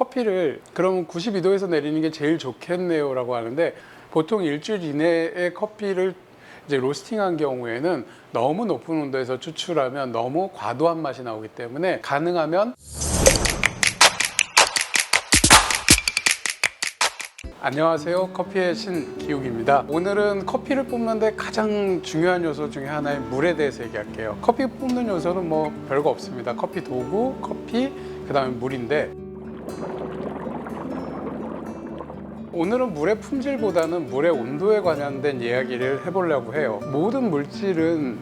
커피를 그러면 92도에서 내리는 게 제일 좋겠네요 라고 하는데, 보통 일주일 이내에 커피를 이제 로스팅한 경우에는 너무 높은 온도에서 추출하면 너무 과도한 맛이 나오기 때문에 가능하면 안녕하세요, 커피의 신 기욱입니다. 오늘은 커피를 뽑는데 가장 중요한 요소 중에 하나인 물에 대해서 얘기할게요. 커피 뽑는 요소는 뭐 별거 없습니다. 커피 도구, 커피, 그 다음에 물인데, 오늘은 물의 품질보다는 물의 온도에 관련된 이야기를 해보려고 해요. 모든 물질은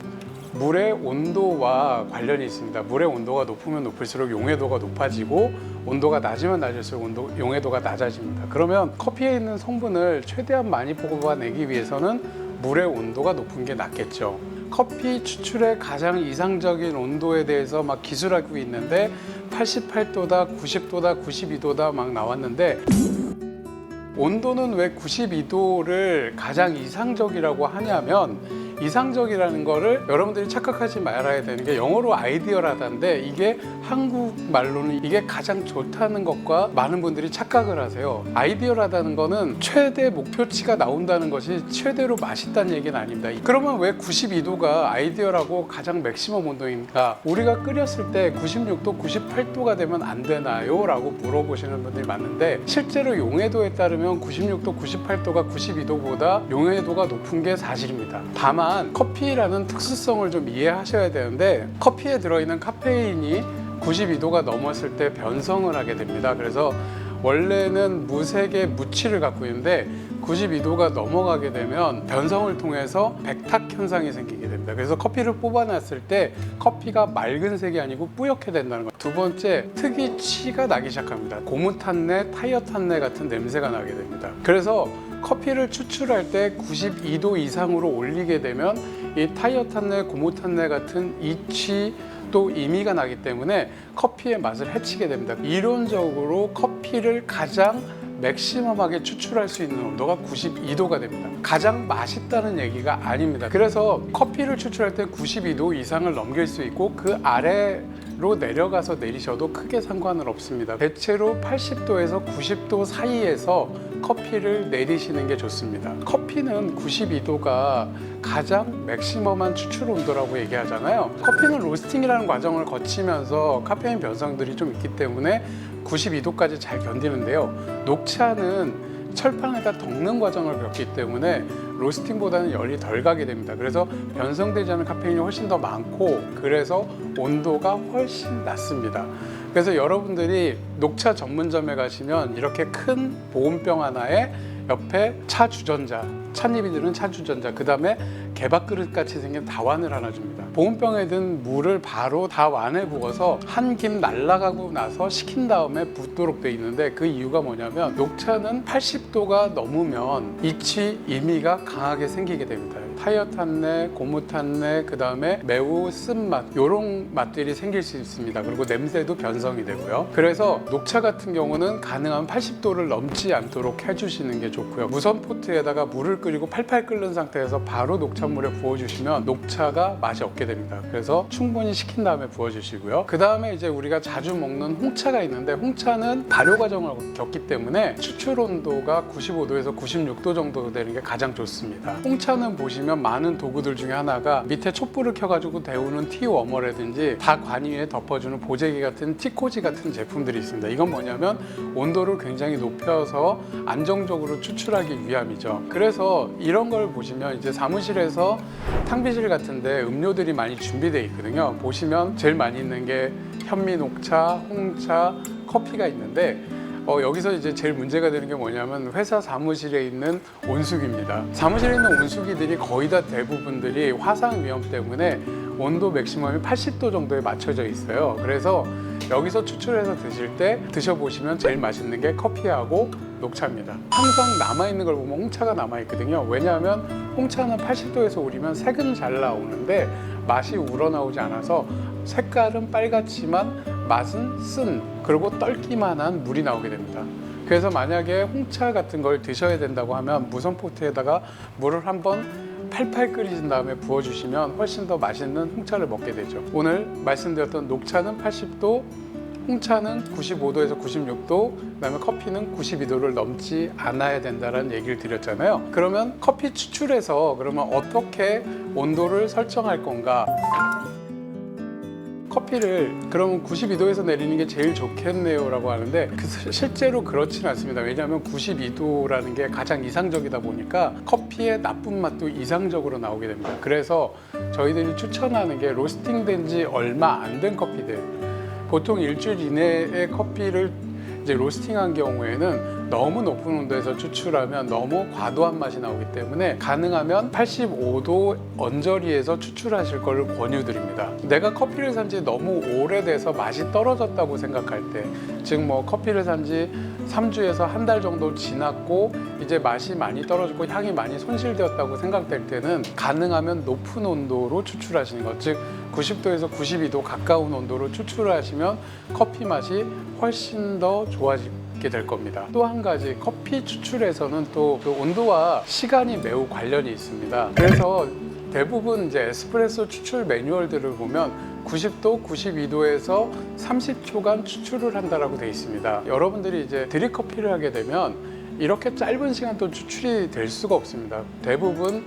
물의 온도와 관련이 있습니다. 물의 온도가 높으면 높을수록 용해도가 높아지고, 온도가 낮으면 낮을수록 용해도가 낮아집니다. 그러면 커피에 있는 성분을 최대한 많이 뽑아내기 위해서는 물의 온도가 높은 게 낫겠죠. 커피 추출의 가장 이상적인 온도에 대해서 막 기술하고 있는데 88도다, 90도다, 92도다 막 나왔는데, 온도는 왜 92도를 가장 이상적이라고 하냐면, 이상적이라는 거를 여러분들이 착각하지 말아야 되는 게, 영어로 아이디어라던데 이게 한국말로는 이게 가장 좋다는 것과 많은 분들이 착각을 하세요. 아이디어라다는 거는 최대 목표치가 나온다는 것이 최대로 맛있다는 얘기는 아닙니다. 그러면 왜 92도가 아이디어라고 가장 맥시멈 온도인가? 우리가 끓였을 때 96도, 98도가 되면 안 되나요? 라고 물어보시는 분들이 많은데, 실제로 용해도에 따르면 96도, 98도가 92도보다 용해도가 높은 게 사실입니다. 다만 커피라는 특수성을 좀 이해하셔야 되는데, 커피에 들어있는 카페인이 92도가 넘었을 때 변성을 하게 됩니다. 그래서 원래는 무색의 무취를 갖고 있는데 92도가 넘어가게 되면 변성을 통해서 백탁 현상이 생기게 됩니다. 그래서 커피를 뽑아놨을 때 커피가 맑은 색이 아니고 뿌옇게 된다는 거예요. 두 번째, 특이 치가 나기 시작합니다. 고무 탄내, 타이어 탄내 같은 냄새가 나게 됩니다. 그래서 커피를 추출할 때 92도 이상으로 올리게 되면 이 타이어 탄내, 고무 탄내 같은 이치 또 이미가 나기 때문에 커피의 맛을 해치게 됩니다. 이론적으로 커피를 가장 맥시멈하게 추출할 수 있는 온도가 92도가 됩니다. 가장 맛있다는 얘기가 아닙니다. 그래서 커피를 추출할 때 92도 이상을 넘길 수 있고, 그 아래로 내려가서 내리셔도 크게 상관은 없습니다. 대체로 80도에서 90도 사이에서 커피를 내리시는 게 좋습니다. 커피는 92도가 가장 맥시멈한 추출 온도라고 얘기하잖아요. 커피는 로스팅이라는 과정을 거치면서 카페인 변성들이 좀 있기 때문에 92도까지 잘 견디는데요. 녹차는 철판에다 덮는 과정을 겪기 때문에 로스팅보다는 열이 덜 가게 됩니다. 그래서 변성되지 않은 카페인이 훨씬 더 많고, 그래서 온도가 훨씬 낮습니다. 그래서 여러분들이 녹차 전문점에 가시면 이렇게 큰 보온병 하나에 옆에 차 주전자, 찻잎이 드는 차 주전자, 그 다음에 개밥그릇 같이 생긴 다완을 하나 줍니다. 보온병에 든 물을 바로 다완에 부어서 한 김 날아가고 나서 식힌 다음에 붓도록 돼 있는데, 그 이유가 뭐냐면 녹차는 80도가 넘으면 이치, 이미가 강하게 생기게 됩니다. 타이어 탄내, 고무 탄내, 그 다음에 매우 쓴맛, 이런 맛들이 생길 수 있습니다. 그리고 냄새도 변성이 되고요. 그래서 녹차 같은 경우는 가능한 80도를 넘지 않도록 해주시는 게 좋고요. 무선 포트에다가 물을 끓이고 팔팔 끓는 상태에서 바로 녹차물에 부어주시면 녹차가 맛이 없게 됩니다. 그래서 충분히 식힌 다음에 부어주시고요. 그 다음에 이제 우리가 자주 먹는 홍차가 있는데, 홍차는 발효 과정을 겪기 때문에 추출 온도가 95도에서 96도 정도 되는 게 가장 좋습니다. 홍차는 보시면 많은 도구들 중에 하나가 밑에 촛불을 켜가지고 데우는 티워머라든지 다관 위에 덮어주는 보재기 같은 티코지 같은 제품들이 있습니다. 이건 뭐냐면 온도를 굉장히 높여서 안정적으로 추출하기 위함이죠. 그래서 이런 걸 보시면 이제 사무실에서 탕비실 같은데 음료들이 많이 준비되어 있거든요. 보시면 제일 많이 있는 게 현미 녹차, 홍차, 커피가 있는데, 여기서 이제 제일 문제가 되는 게 뭐냐면 회사 사무실에 있는 온수기입니다. 사무실에 있는 온수기들이 거의 다 대부분들이 화상 위험 때문에 온도 맥시멈이 80도 정도에 맞춰져 있어요. 그래서 여기서 추출해서 드실 때 드셔보시면 제일 맛있는 게 커피하고 녹차입니다. 항상 남아있는 걸 보면 홍차가 남아있거든요. 왜냐하면 홍차는 80도에서 우리면 색은 잘 나오는데 맛이 우러나오지 않아서 색깔은 빨갛지만 맛은 쓴, 그리고 떨기만한 물이 나오게 됩니다. 그래서 만약에 홍차 같은 걸 드셔야 된다고 하면 무선 포트에다가 물을 한번 팔팔 끓이신 다음에 부어주시면 훨씬 더 맛있는 홍차를 먹게 되죠. 오늘 말씀드렸던 녹차는 80도, 홍차는 95도에서 96도, 그다음에 커피는 92도를 넘지 않아야 된다는 얘기를 드렸잖아요. 그러면 커피 추출해서 그러면 어떻게 온도를 설정할 건가? 커피를 그러면 92도에서 내리는 게 제일 좋겠네요 라고 하는데 실제로 그렇지는 않습니다. 왜냐하면 92도라는 게 가장 이상적이다 보니까 커피의 나쁜 맛도 이상적으로 나오게 됩니다. 그래서 저희들이 추천하는 게 로스팅된 지 얼마 안 된 커피들, 보통 일주일 이내에 커피를 이제 로스팅한 경우에는 너무 높은 온도에서 추출하면 너무 과도한 맛이 나오기 때문에 가능하면 85도 언저리에서 추출하실 것을 권유드립니다. 내가 커피를 산 지 너무 오래돼서 맛이 떨어졌다고 생각할 때, 즉 뭐 커피를 산 지 3주에서 한 달 정도 지났고 이제 맛이 많이 떨어졌고 향이 많이 손실되었다고 생각될 때는 가능하면 높은 온도로 추출하시는 것, 즉 90도에서 92도 가까운 온도로 추출하시면 커피 맛이 훨씬 더 좋아지게 될 겁니다. 또 한 가지, 커피 추출에서는 또 그 온도와 시간이 매우 관련이 있습니다. 그래서 대부분 이제 에스프레소 추출 매뉴얼들을 보면 90도, 92도에서 30초간 추출을 한다라고 되어 있습니다. 여러분들이 이제 드립커피를 하게 되면 이렇게 짧은 시간 동안 추출이 될 수가 없습니다. 대부분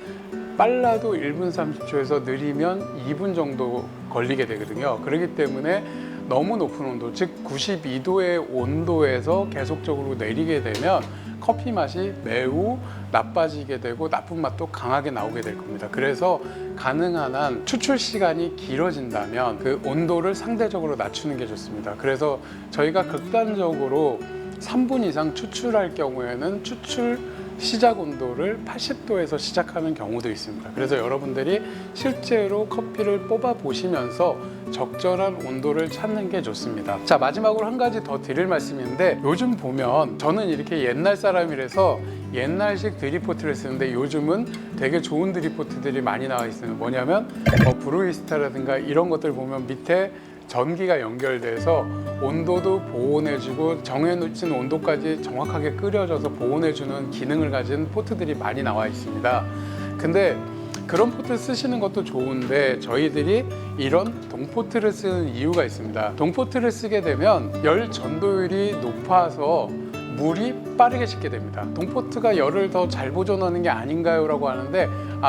빨라도 1분 30초에서 느리면 2분 정도 걸리게 되거든요. 그렇기 때문에 너무 높은 온도, 즉 92도의 온도에서 계속적으로 내리게 되면 커피 맛이 매우 나빠지게 되고 나쁜 맛도 강하게 나오게 될 겁니다. 그래서 가능한 한 추출 시간이 길어진다면 그 온도를 상대적으로 낮추는 게 좋습니다. 그래서 저희가 극단적으로 3분 이상 추출할 경우에는 추출 시작 온도를 80도에서 시작하는 경우도 있습니다. 그래서 여러분들이 실제로 커피를 뽑아 보시면서 적절한 온도를 찾는 게 좋습니다. 자, 마지막으로 한 가지 더 드릴 말씀인데, 요즘 보면 저는 이렇게 옛날 사람이라서 옛날식 드립포트를 쓰는데 요즘은 되게 좋은 드립포트들이 많이 나와 있어요. 뭐냐면 브루이스타라든가 이런 것들 보면 밑에 전기가 연결돼서 온도도 보온해주고 정해놓친 온도까지 정확하게 끓여져서 보온해주는 기능을 가진 포트들이 많이 나와 있습니다. 근데 그런 포트 쓰시는 것도 좋은데 저희들이 이런 동포트를 쓰는 이유가 있습니다. 동포트를 쓰게 되면 열 전도율이 높아서 물이 빠르게 식게 됩니다. 동포트가 열을 더 잘 보존하는 게 아닌가요? 라고 하는데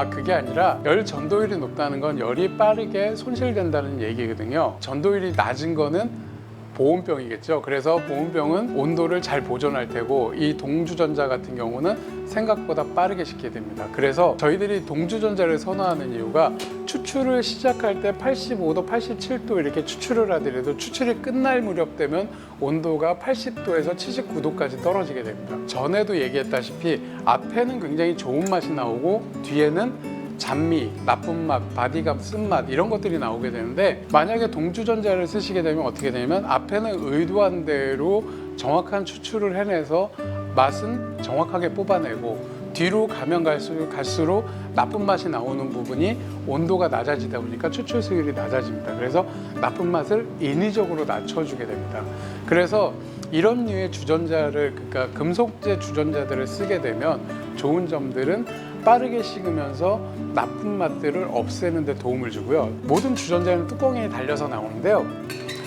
그게 아니라 열 전도율이 높다는 건 열이 빠르게 손실된다는 얘기거든요. 전도율이 낮은 거는 보온병이겠죠. 그래서 보온병은 온도를 잘 보존할 테고 이 동주전자 같은 경우는 생각보다 빠르게 식게 됩니다. 그래서 저희들이 동주전자를 선호하는 이유가 추출을 시작할 때 85도, 87도 이렇게 추출을 하더라도 추출이 끝날 무렵 되면 온도가 80도에서 79도까지 떨어지게 됩니다. 전에도 얘기했다시피 앞에는 굉장히 좋은 맛이 나오고 뒤에는 잔미, 나쁜 맛, 바디감, 쓴맛 이런 것들이 나오게 되는데, 만약에 동주전자를 쓰시게 되면 어떻게 되냐면 앞에는 의도한 대로 정확한 추출을 해내서 맛은 정확하게 뽑아내고 뒤로 가면 갈수록 나쁜 맛이 나오는 부분이 온도가 낮아지다 보니까 추출 수율이 낮아집니다. 그래서 나쁜 맛을 인위적으로 낮춰주게 됩니다. 그래서 이런 류의 주전자를, 그러니까 금속재 주전자들을 쓰게 되면 좋은 점들은 빠르게 식으면서 나쁜 맛들을 없애는 데 도움을 주고요. 모든 주전자는 뚜껑이 달려서 나오는데요.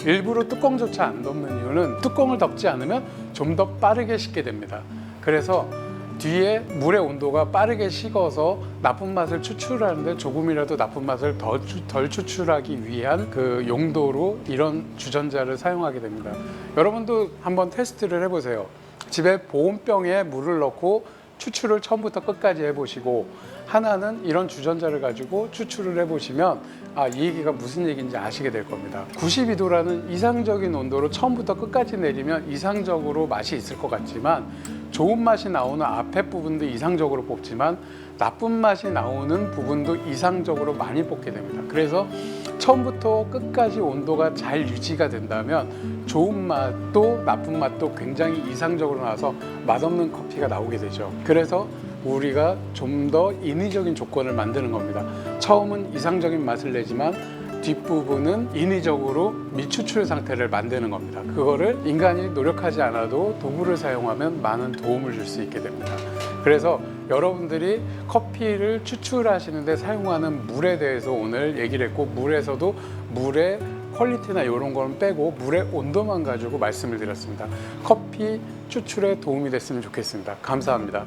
일부러 뚜껑조차 안 덮는 이유는 뚜껑을 덮지 않으면 좀 더 빠르게 식게 됩니다. 그래서 뒤에 물의 온도가 빠르게 식어서 나쁜 맛을 추출하는데 조금이라도 나쁜 맛을 덜 추출하기 위한 그 용도로 이런 주전자를 사용하게 됩니다. 여러분도 한번 테스트를 해보세요. 집에 보온병에 물을 넣고 추출을 처음부터 끝까지 해보시고 하나는 이런 주전자를 가지고 추출을 해보시면 이 얘기가 무슨 얘기인지 아시게 될 겁니다. 92도라는 이상적인 온도로 처음부터 끝까지 내리면 이상적으로 맛이 있을 것 같지만 좋은 맛이 나오는 앞에 부분도 이상적으로 뽑지만 나쁜 맛이 나오는 부분도 이상적으로 많이 뽑게 됩니다. 그래서 처음부터 끝까지 온도가 잘 유지가 된다면 좋은 맛도 나쁜 맛도 굉장히 이상적으로 나와서 맛없는 커피가 나오게 되죠. 그래서 우리가 좀 더 인위적인 조건을 만드는 겁니다. 처음은 이상적인 맛을 내지만 뒷부분은 인위적으로 미추출 상태를 만드는 겁니다. 그거를 인간이 노력하지 않아도 도구를 사용하면 많은 도움을 줄 수 있게 됩니다. 그래서 여러분들이 커피를 추출하시는데 사용하는 물에 대해서 오늘 얘기를 했고, 물에서도 물의 퀄리티나 이런 거는 빼고 물의 온도만 가지고 말씀을 드렸습니다. 커피 추출에 도움이 됐으면 좋겠습니다. 감사합니다.